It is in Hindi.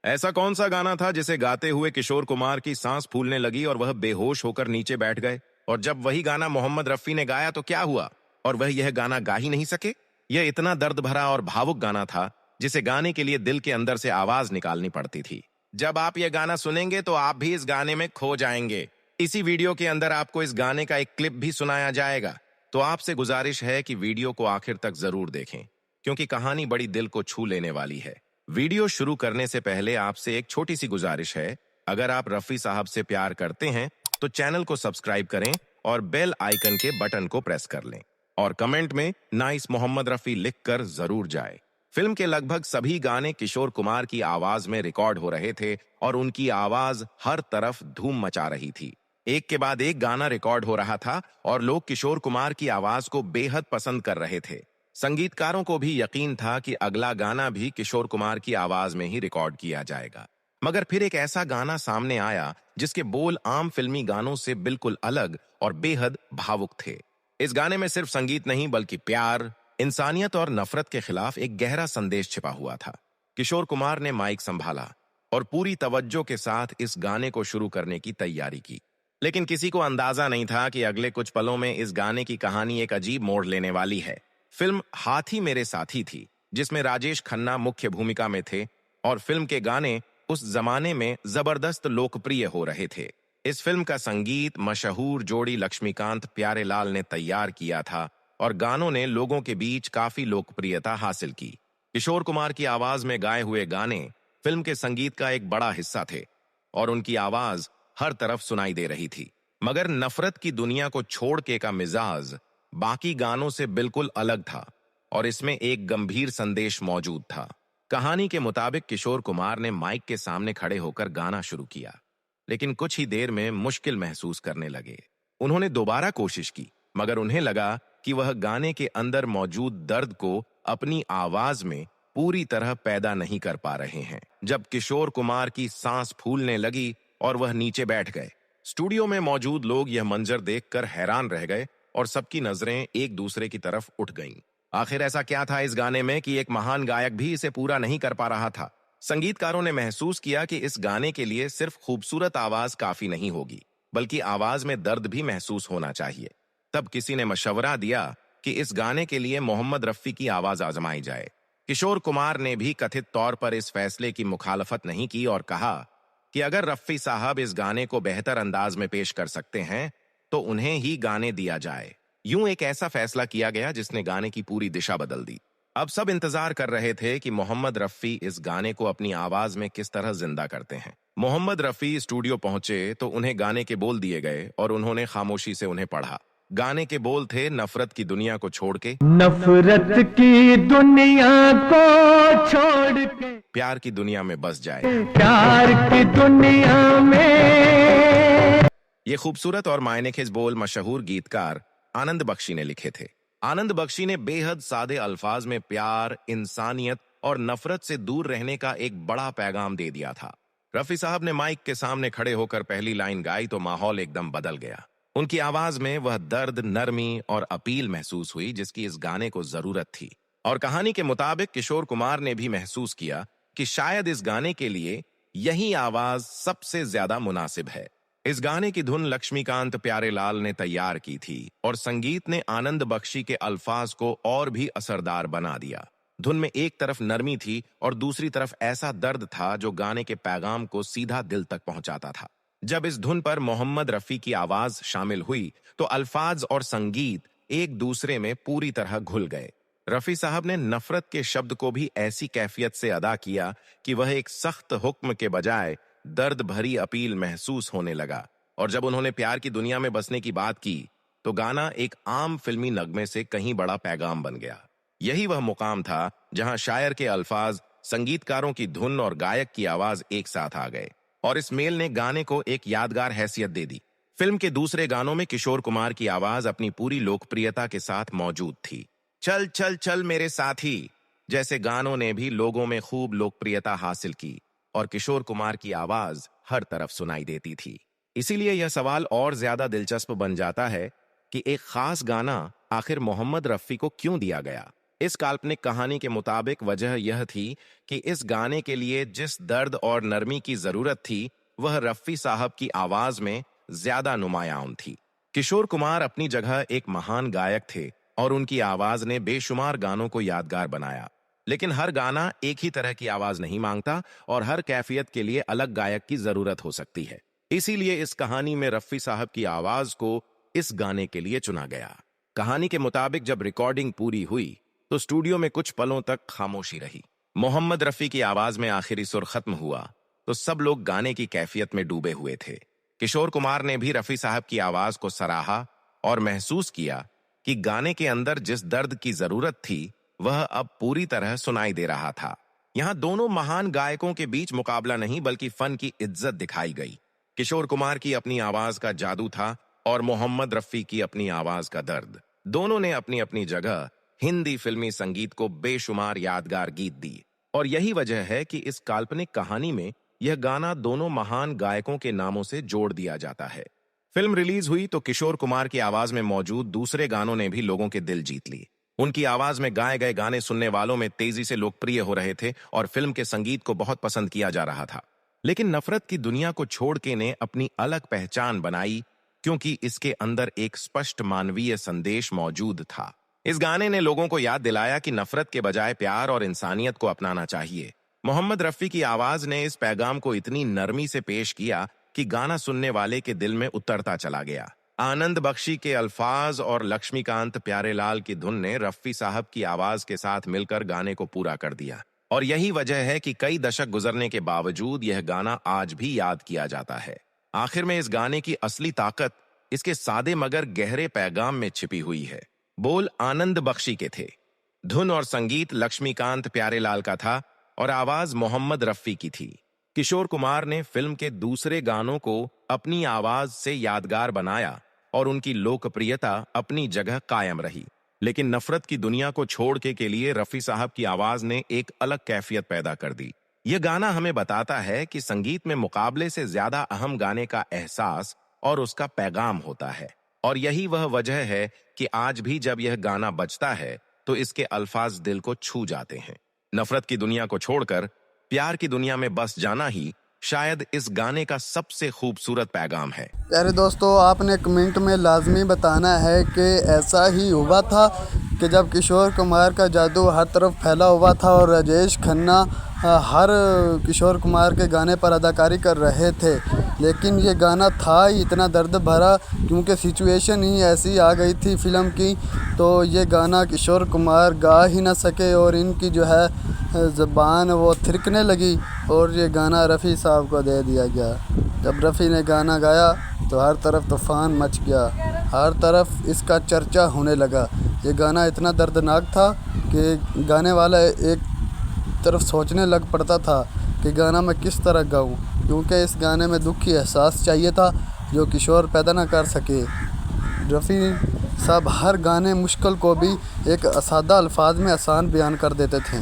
ऐसा कौन सा गाना था जिसे गाते हुए किशोर कुमार की सांस फूलने लगी और वह बेहोश होकर नीचे बैठ गए? और जब वही गाना मोहम्मद रफी ने गाया तो क्या हुआ? और वह यह गाना गा ही नहीं सके? यह इतना दर्द भरा और भावुक गाना था जिसे गाने के लिए दिल के अंदर से आवाज निकालनी पड़ती थी। जब आप यह गाना सुनेंगे तो आप भी इस गाने में खो जाएंगे। इसी वीडियो के अंदर आपको इस गाने का एक क्लिप भी सुनाया जाएगा, तो आपसे गुजारिश है कि वीडियो को आखिर तक जरूर देखें, क्योंकि कहानी बड़ी दिल को छू लेने वाली है। वीडियो शुरू करने से पहले आपसे एक छोटी सी गुजारिश है, अगर आप रफी साहब से प्यार करते हैं तो चैनल को सब्सक्राइब करें और बेल आइकन के बटन को प्रेस कर लें और कमेंट में नाइस मोहम्मद रफी लिखकर जरूर जाए। फिल्म के लगभग सभी गाने किशोर कुमार की आवाज में रिकॉर्ड हो रहे थे और उनकी आवाज हर तरफ धूम मचा रही थी। एक के बाद एक गाना रिकॉर्ड हो रहा था और लोग किशोर कुमार की आवाज को बेहद पसंद कर रहे थे। संगीतकारों को भी यकीन था कि अगला गाना भी किशोर कुमार की आवाज में ही रिकॉर्ड किया जाएगा। मगर फिर एक ऐसा गाना सामने आया जिसके बोल आम फिल्मी गानों से बिल्कुल अलग और बेहद भावुक थे। इस गाने में सिर्फ संगीत नहीं बल्कि प्यार, इंसानियत और नफरत के खिलाफ एक गहरा संदेश छिपा हुआ था। किशोर कुमार ने माइक संभाला और पूरी तवज्जो के साथ इस गाने को शुरू करने की तैयारी की। लेकिन किसी को अंदाजा नहीं था कि अगले कुछ पलों में इस गाने की कहानी एक अजीब मोड़ लेने वाली है। फिल्म हाथी मेरे साथी थी, जिसमें राजेश खन्ना मुख्य भूमिका में थे और फिल्म के गाने उस जमाने में जबरदस्त लोकप्रिय हो रहे थे। इस फिल्म का संगीत मशहूर जोड़ी लक्ष्मीकांत प्यारेलाल ने तैयार किया था और गानों ने लोगों के बीच काफी लोकप्रियता हासिल की। किशोर कुमार की आवाज में गाए हुए गाने फिल्म के संगीत का एक बड़ा हिस्सा थे और उनकी आवाज हर तरफ सुनाई दे रही थी। मगर नफरत की दुनिया को छोड़ के का मिजाज बाकी गानों से बिल्कुल अलग था और इसमें एक गंभीर संदेश मौजूद था। कहानी के मुताबिक किशोर कुमार ने माइक के सामने खड़े होकर गाना शुरू किया, लेकिन कुछ ही देर में मुश्किल महसूस करने लगे। उन्होंने दोबारा कोशिश की, मगर उन्हें लगा कि वह गाने के अंदर मौजूद दर्द को अपनी आवाज में पूरी तरह पैदा नहीं कर पा रहे हैं। जब किशोर कुमार की सांस फूलने लगी और वह नीचे बैठ गए, स्टूडियो में मौजूद लोग यह मंजर देखकर हैरान रह गए और सबकी नजरें एक दूसरे की तरफ उठ गईं। आखिर ऐसा क्या था इस गाने में कि एक महान गायक भी इसे पूरा नहीं कर पा रहा था? संगीतकारों ने महसूस किया कि इस गाने के लिए सिर्फ खूबसूरत आवाज काफी नहीं होगी, बल्कि आवाज में दर्द भी महसूस होना चाहिए। तब किसी ने मशवरा दिया कि इस गाने के लिए मोहम्मद रफी की आवाज आजमाई जाए। किशोर कुमार ने भी कथित तौर पर इस फैसले की मुखालफत नहीं की और कहा कि अगर रफी साहब इस गाने को बेहतर अंदाज में पेश कर सकते हैं तो उन्हें ही गाने दिया जाए। यूं एक ऐसा फैसला किया गया जिसने गाने की पूरी दिशा बदल दी। अब सब इंतजार कर रहे थे कि मोहम्मद रफी इस गाने को अपनी आवाज में किस तरह जिंदा करते हैं। मोहम्मद रफी स्टूडियो पहुंचे तो उन्हें गाने के बोल दिए गए और उन्होंने खामोशी से उन्हें पढ़ा। गाने के बोल थे, नफरत की दुनिया को छोड़ के, नफरत की दुनिया को छोड़ के प्यार की दुनिया में बस जाए। प्यार की दुनिया में। ये खूबसूरत और मायनेखेज बोल मशहूर गीतकार आनंद बख्शी ने लिखे थे। आनंद बख्शी ने बेहद सादे अल्फाज में प्यार, इंसानियत और नफरत से दूर रहने का एक बड़ा पैगाम दे दिया था। रफी साहब ने माइक के सामने खड़े होकर पहली लाइन गाई तो माहौल एकदम बदल गया। उनकी आवाज में वह दर्द, नरमी और अपील महसूस हुई जिसकी इस गाने को जरूरत थी। और कहानी के मुताबिक किशोर कुमार ने भी महसूस किया कि शायद इस गाने के लिए यही आवाज सबसे ज्यादा मुनासिब है। इस गाने की धुन लक्ष्मीकांत प्यारेलाल ने तैयार की थी और संगीत ने आनंद बख्शी के अल्फाज को और भी असरदार बना दिया। धुन में एक तरफ नरमी थी और दूसरी तरफ ऐसा दर्द था जो गाने के पैगाम को सीधा दिल तक पहुंचाता था। जब इस धुन पर मोहम्मद रफी की आवाज शामिल हुई तो अल्फाज और संगीत एक दूसरे में पूरी तरह घुल गए। रफी साहब ने नफरत के शब्द को भी ऐसी कैफियत से अदा किया कि वह एक सख्त हुक्म के बजाय दर्द भरी अपील महसूस होने लगा। और जब उन्होंने प्यार की दुनिया में बसने की बात की तो गाना एक आम फिल्मी नगमे से कहीं बड़ा पैगाम बन गया। यही वह मुकाम था जहां शायर के अल्फाज, संगीतकारों की धुन और गायक की आवाज एक साथ आ गए और इस मेल ने गाने को एक यादगार हैसियत दे दी। फिल्म के दूसरे गानों में किशोर कुमार की आवाज अपनी पूरी लोकप्रियता के साथ मौजूद थी। चल चल चल मेरे साथी जैसे गानों ने भी लोगों में खूब लोकप्रियता हासिल की और किशोर कुमार की आवाज हर तरफ सुनाई देती थी। इसीलिए यह सवाल और ज्यादा दिलचस्प बन जाता है कि एक खास गाना आखिर मोहम्मद रफी को क्यों दिया गया। इस काल्पनिक कहानी के मुताबिक वजह यह थी कि इस गाने के लिए जिस दर्द और नरमी की जरूरत थी वह रफ़ी साहब की आवाज में ज्यादा नुमायां थी। किशोर कुमार अपनी जगह एक महान गायक थे और उनकी आवाज ने बेशुमार गानों को यादगार बनाया। लेकिन हर गाना एक ही तरह की आवाज नहीं मांगता और हर कैफियत के लिए अलग गायक की जरूरत हो सकती है। इसीलिए इस कहानी में रफ़ी साहब की आवाज को इस गाने के लिए चुना गया। कहानी के मुताबिक जब रिकॉर्डिंग पूरी हुई तो स्टूडियो में कुछ पलों तक खामोशी रही। मोहम्मद रफ़ी की आवाज में आखिरी सुर खत्म हुआ तो सब लोग गाने की कैफियत में डूबे हुए थे। किशोर कुमार ने भी रफ़ी साहब की आवाज को सराहा और महसूस किया कि गाने के अंदर जिस दर्द की जरूरत थी वह अब पूरी तरह सुनाई दे रहा था। यहाँ दोनों महान गायकों के बीच मुकाबला नहीं बल्कि फन की इज्जत दिखाई गई। किशोर कुमार की अपनी आवाज का जादू था और मोहम्मद रफ़ी की अपनी आवाज का दर्द। दोनों ने अपनी अपनी जगह हिंदी फिल्मी संगीत को बेशुमार यादगार गीत दी और यही वजह है कि इस काल्पनिक कहानी में यह गाना दोनों महान गायकों के नामों से जोड़ दिया जाता है। फिल्म रिलीज हुई तो किशोर कुमार की आवाज में मौजूद दूसरे गानों ने भी लोगों के दिल जीत ली। उनकी आवाज में गाए गए गाने सुनने वालों में तेजी से लोकप्रिय हो रहे थे और फिल्म के संगीत को बहुत पसंद किया जा रहा था। लेकिन नफरत की दुनिया को छोड़ के ने अपनी अलग पहचान बनाई क्योंकि इसके अंदर एक स्पष्ट मानवीय संदेश मौजूद था। इस गाने ने लोगों को याद दिलाया कि नफरत के बजाय प्यार और इंसानियत को अपनाना चाहिए। मोहम्मद रफ़ी की आवाज ने इस पैगाम को इतनी नरमी से पेश किया कि गाना सुनने वाले के दिल में उतरता चला गया। आनंद बख्शी के अल्फाज और लक्ष्मीकांत प्यारेलाल की धुन ने रफ़ी साहब की आवाज के साथ मिलकर गाने को पूरा कर दिया और यही वजह है कि कई दशक गुजरने के बावजूद यह गाना आज भी याद किया जाता है। आखिर में इस गाने की असली ताकत इसके सादे मगर गहरे पैगाम में छिपी हुई है। बोल आनंद बख्शी के थे, धुन और संगीत लक्ष्मीकांत प्यारेलाल का था और आवाज मोहम्मद रफ़ी की थी। किशोर कुमार ने फिल्म के दूसरे गानों को अपनी आवाज से यादगार बनाया और उनकी लोकप्रियता अपनी जगह कायम रही। लेकिन नफरत की दुनिया को छोड़ के लिए रफ़ी साहब की आवाज ने एक अलग कैफियत पैदा कर दी। यह गाना हमें बताता है कि संगीत में मुकाबले से ज्यादा अहम गाने का एहसास और उसका पैगाम होता है और यही वह वजह है कि आज भी जब यह गाना बजता है तो इसके अल्फाज दिल को छू जाते हैं। नफरत की दुनिया को छोड़कर प्यार की दुनिया में बस जाना ही शायद इस गाने का सबसे खूबसूरत पैगाम है। प्यारे दोस्तों, आपने कमेंट में लाजमी बताना है कि ऐसा ही हुआ था कि जब किशोर कुमार का जादू हर तरफ फैला हुआ था और राजेश खन्ना हर किशोर कुमार के गाने पर अदाकारी कर रहे थे, लेकिन ये गाना था ही इतना दर्द भरा क्योंकि सिचुएशन ही ऐसी आ गई थी फिल्म की, तो ये गाना किशोर कुमार गा ही ना सके और इनकी जो है ज़बान वो थिरकने लगी और ये गाना रफ़ी साहब को दे दिया गया। जब रफ़ी ने गाना गाया तो हर तरफ तूफ़ान मच गया, हर तरफ इसका चर्चा होने लगा। ये गाना इतना दर्दनाक था कि गाने वाला एक तरफ सोचने लग पड़ता था कि गाना मैं किस तरह गाऊं, क्योंकि इस गाने में दुख की एहसास चाहिए था जो किशोर पैदा ना कर सके। रफ़ी साहब हर गाने मुश्किल को भी एक सादा अल्फाज में आसान बयान कर देते थे।